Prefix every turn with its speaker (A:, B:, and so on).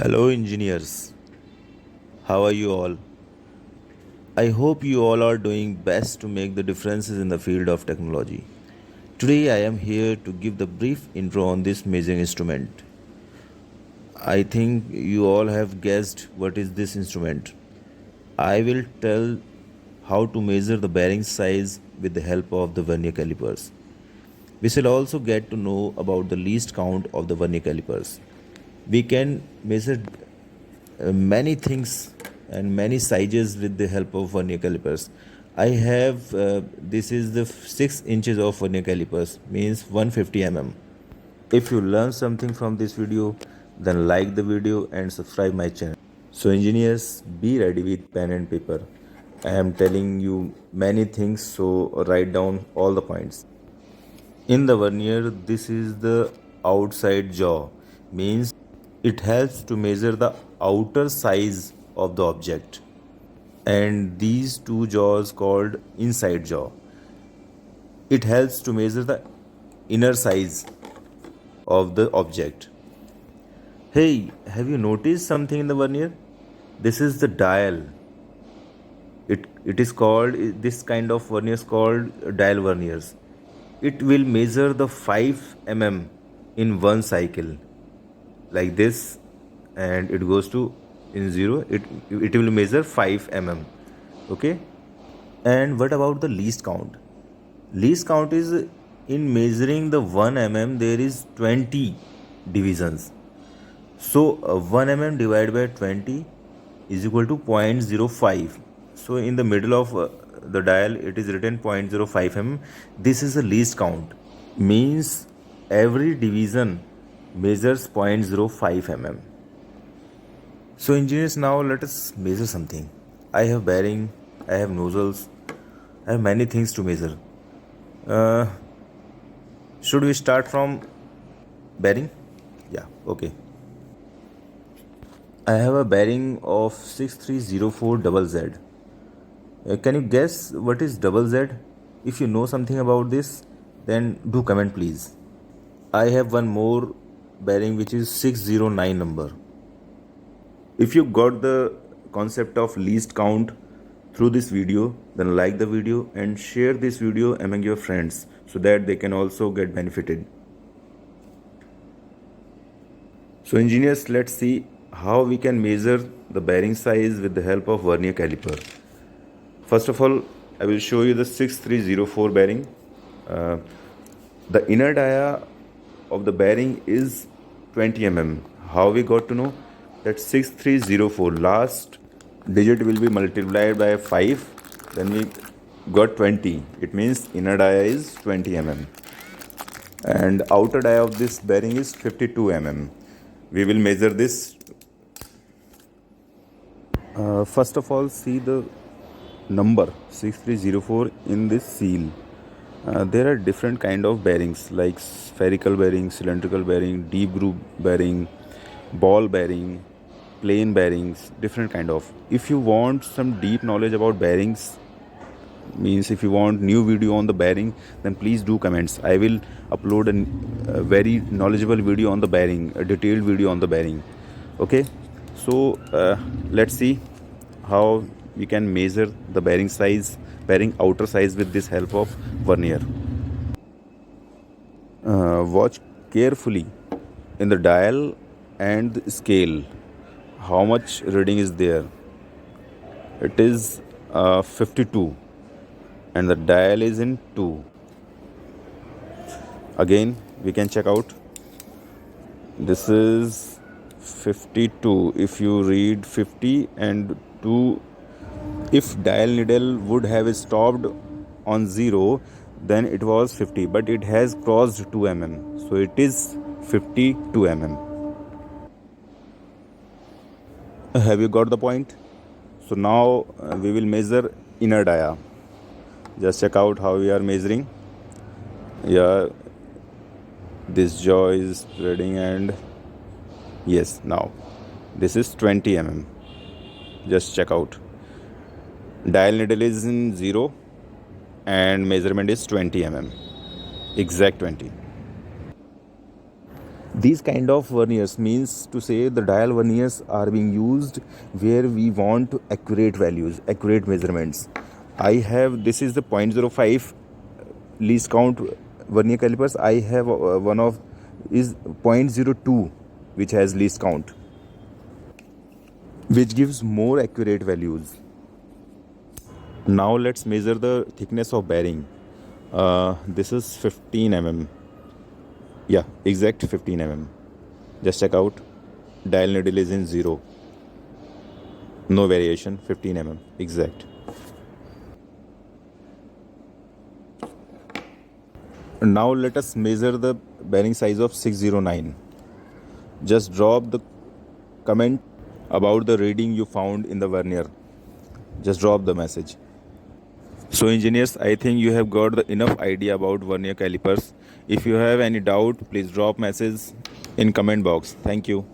A: Hello, engineers. How are you all? I hope you all are doing best to make the differences in the field of technology. Today, I am here to give the brief intro on this measuring instrument. I think you all have guessed what is this instrument. I will tell how to measure the bearing size with the help of the Vernier Callipers. We shall also get to know about the least count of the Vernier Callipers. We can measure many things and many sizes with the help of vernier calipers. I have this is the 6 inches of vernier calipers, means 150 mm. If you learn something from this video, then like the video and subscribe my channel. So engineers, be ready with pen and paper. I am telling you many things, so write down all the points. In the vernier, this is the outside jaw, means it helps to measure the outer size of the object. And these two jaws called inside jaw. It helps to measure the inner size of the object. Hey, have you noticed something in the vernier? This is the dial. It is called, this kind of vernier is called dial verniers. It will measure the 5 mm in one cycle, like this, and it goes to in 0, it will measure 5 mm. Okay. And what about the least count? Least count is, in measuring the 1 mm there is 20 divisions. So 1 mm divided by 20 is equal to 0.05. So in the middle of the dial it is written 0.05 mm. This is the least count, means every division measures 0.05 mm. So engineers, now let us measure something. I have bearing, I have nozzles, I have many things to measure. Should we start from bearing? Yeah, okay. I have a bearing of 6304ZZ. Can you guess what is double Z? If you know something about this, then do comment please. I have one more bearing which is 609 number. If you got the concept of least count through this video, then like the video and share this video among your friends so that they can also get benefited. So engineers, let's see how we can measure the bearing size with the help of vernier caliper. First of all, I will show you the 6304 bearing. The inner dia of the bearing is 20 mm. How we got to know? That 6304, last digit will be multiplied by 5, then we got 20. It means inner dia is 20 mm and outer dia of this bearing is 52 mm. We will measure this. First of all, see the number 6304 in this seal. There are different kind of bearings like spherical bearing, cylindrical bearing, deep groove bearing, ball bearing, plain bearings, different kind of. If you want some deep knowledge about bearings, means if you want new video on the bearing, then please do comments. I will upload a very knowledgeable video on the bearing, a detailed video on the bearing. Okay, so let's see how we can measure the bearing size, bearing outer size with this help of vernier. Watch carefully in the dial and the scale. How much reading is there? It is 52 and the dial is in 2. Again we can check out, this is 52. If you read 50 and 2, if dial needle would have stopped on 0, then it was 50, but it has crossed 2 mm, so it is 52 mm. Have you got the point? So now we will measure inner dia. Just check out how we are measuring. Yeah, this jaw is spreading and yes, now this is 20 mm. Just check out. Dial needle is in 0 and measurement is 20 mm. Exact 20. These kind of verniers means to say the dial verniers are being used where we want accurate values, accurate measurements. I have, this is the 0.05 least count vernier calipers. I have one of is 0.02 which has least count, which gives more accurate values. Now let's measure the thickness of bearing. This is 15 mm. Yeah, exact 15 mm. Just check out. Dial needle is in 0. No variation, 15 mm. Exact. Now let us measure the bearing size of 609. Just drop the comment about the reading you found in the vernier. Just drop the message. So engineers, I think you have got the enough idea about vernier calipers. If you have any doubt, please drop message in comment box. Thank you.